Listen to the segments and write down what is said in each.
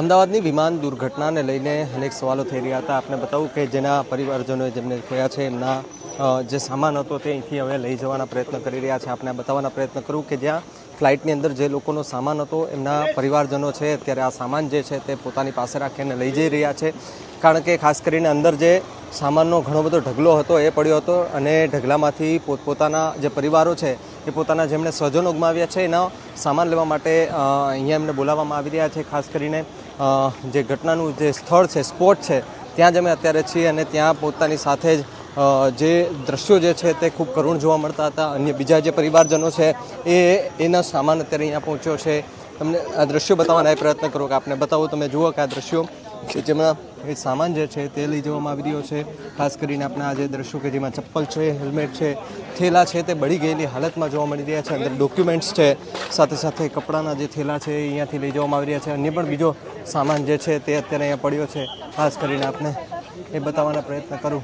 અમદાવાદની વિમાન દુર્ઘટનાને લઈને અનેક સવાલો થઈ રહ્યા હતા. આપને બતાવું કે જેના પરિવારજનોએ જેમને ખોયા છે એમના જે સામાન હતો તે અહીંથી હવે લઈ જવાના પ્રયત્ન કરી રહ્યા છે. આપણે બતાવવાના પ્રયત્ન કરું કે જ્યાં ફ્લાઇટની અંદર જે લોકોનો સામાન હતો એમના પરિવારજનો છે અત્યારે આ સામાન જે છે તે પોતાની પાસે રાખીને લઈ જઈ રહ્યા છે. કારણ કે ખાસ કરીને અંદર જે સામાનનો ઘણો બધો ઢગલો હતો એ પડ્યો હતો અને ઢગલામાંથી પોતપોતાના જે પરિવારો છે એ પોતાના જેમણે સ્વજનો ગુમાવ્યા છે એના સામાન લેવા માટે અહીંયા એમને બોલાવવામાં આવી રહ્યા છે. ખાસ કરીને જે ઘટનાનું જે સ્થળ છે, સ્પોટ છે, ત્યાં જ અમે અત્યારે છીએ અને ત્યાં પોતાની સાથે જ જે દ્રશ્યો જે છે તે ખૂબ કરુણ જોવા મળતા હતા. અન્ય બીજા જે પરિવારજનો છે એના સામાન અત્યારે અહીંયા પહોંચ્યો છે. તમને આ દ્રશ્યો બતાવવાના પ્રયત્ન કરો કે આપને બતાવો. તમે જુઓ કે આ દ્રશ્યો કે જેમાં એ સામાન જે છે તે લઈ જવામાં આવી રહ્યો છે. ખાસ કરીને આપણા આ જે દ્રશ્યો કે જેમાં ચપ્પલ છે, હેલ્મેટ છે, થેલા છે તે બળી ગયેલી હાલતમાં જોવા મળી રહ્યા છે. અંદર ડોક્યુમેન્ટ્સ છે, સાથે સાથે કપડાના જે થેલા છે એ અહીંયાથી લઈ જવામાં આવી રહ્યા છે. અન્ય પણ બીજો સામાન જે છે તે અત્યારે અહીંયા પડ્યો છે. ખાસ કરીને આપને એ બતાવવાના પ્રયત્ન કરું.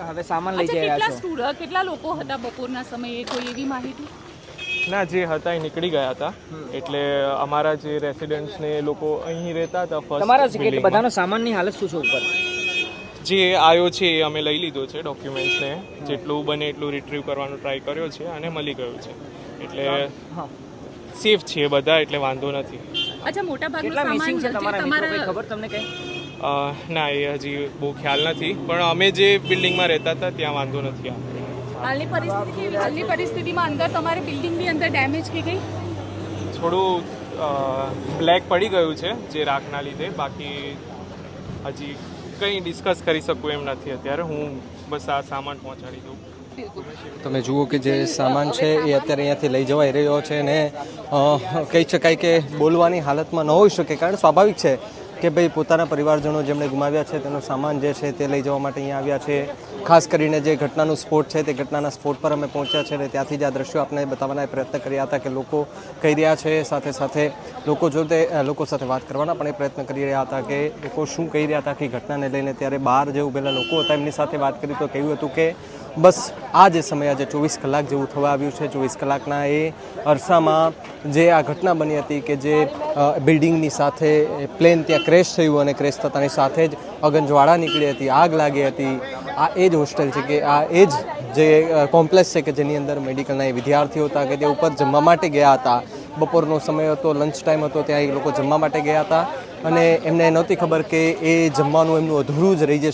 હવે સામાન લઈ જઈ રહ્યા છો. કેટલા લોકો હતા બપોરના સમયે, કોઈ એવી માહિતી? ના, જે હતા એ નીકળી ગયા હતા. એટલે અમારા જે રેસિડેન્ટ્સ ને લોકો અહીં રહેતા હતા તમારા છે બધાનો સામાનની હાલત શું છે ઉપર? જે આવ્યો છે એ અમે લઈ લીધો છે. ડોક્યુમેન્ટ્સને જેટલું બને એટલું રિટ્રીવ કરવાનો ટ્રાય કર્યો છે અને મળી ગયું છે. એટલે સેફ છે બધા, એટલે વાંધો નથી. અચ્છા, મોટા ભાગનો કેટલા મિસિંગ છે સામાન તમારા ખબર તમને કઈ? ના, એ હજી બહુ ખ્યાલ નથી, પણ અમે જે બિલ્ડિંગમાં રહેતા હતા ત્યાં વાંધો નથી આવ્યો. હાલની પરિસ્થિતિમાં અંદર તમારે બિલ્ડિંગની અંદર ડેમેજ કે ગઈ? થોડું બ્લેક પડી ગયું છે જે રાખના લીધે. બાકી હજી કંઈ ડિસ્કસ કરી શકું એમ નથી અત્યારે. હું બસ આ સામાન પહોંચાડી દઉં. તમે જુઓ કે જે સામાન છે એ અત્યારે અહીંયાથી લઈ જવાઈ રહ્યો છે અને કહી શકાય કે બોલવાની હાલતમાં ન હોઈ શકે. કારણ સ્વાભાવિક છે કે ભાઈ પોતાના પરિવારજનો જેમણે ગુમાવ્યા છે તેનો સામાન જે છે તે લઈ જવા માટે અહીંયા આવ્યા છે. ખાસ કરીને જે ઘટનાનું સ્પોટ છે તે ઘટનાના સ્પોટ પર અમે પહોંચ્યા છે અને ત્યાંથી જ આ દ્રશ્યો આપણે બતાવવાના પ્રયત્ન કર્યા હતા કે લોકો કહી રહ્યા છે. સાથે સાથે લોકો સાથે વાત કરવાના પણ એ પ્રયત્ન કરી રહ્યા હતા કે લોકો શું કહી રહ્યા હતા કે ઘટનાને લઈને. ત્યારે બહાર જે ઉભેલા લોકો હતા એમની સાથે વાત કરી તો કહ્યું હતું કે બસ આ જે સમય આજે 24 કલાક જેવું થવા આવ્યું છે. 24 કલાકના એ અરસામાં જે આ ઘટના બની હતી કે જે બિલ્ડિંગની સાથે પ્લેન ત્યાં ક્રેશ થયું અને ક્રેશ થતાની સાથે જ અગનજવાળા નીકળી હતી, આગ લાગી હતી. આ એ જ હોસ્ટેલ છે કે આ એ જ જે કોમ્પ્લેક્સ છે કે જેની અંદર મેડિકલના એ વિદ્યાર્થીઓ હતા કે તે ઉપર જમવા માટે ગયા હતા. બપોરનો સમય હતો, લંચ ટાઈમ હતો, ત્યાં એ લોકો જમવા માટે ગયા હતા અને એમને નહોતી ખબર કે એ જમવાનું એમનું અધૂરું જ રહી જશે.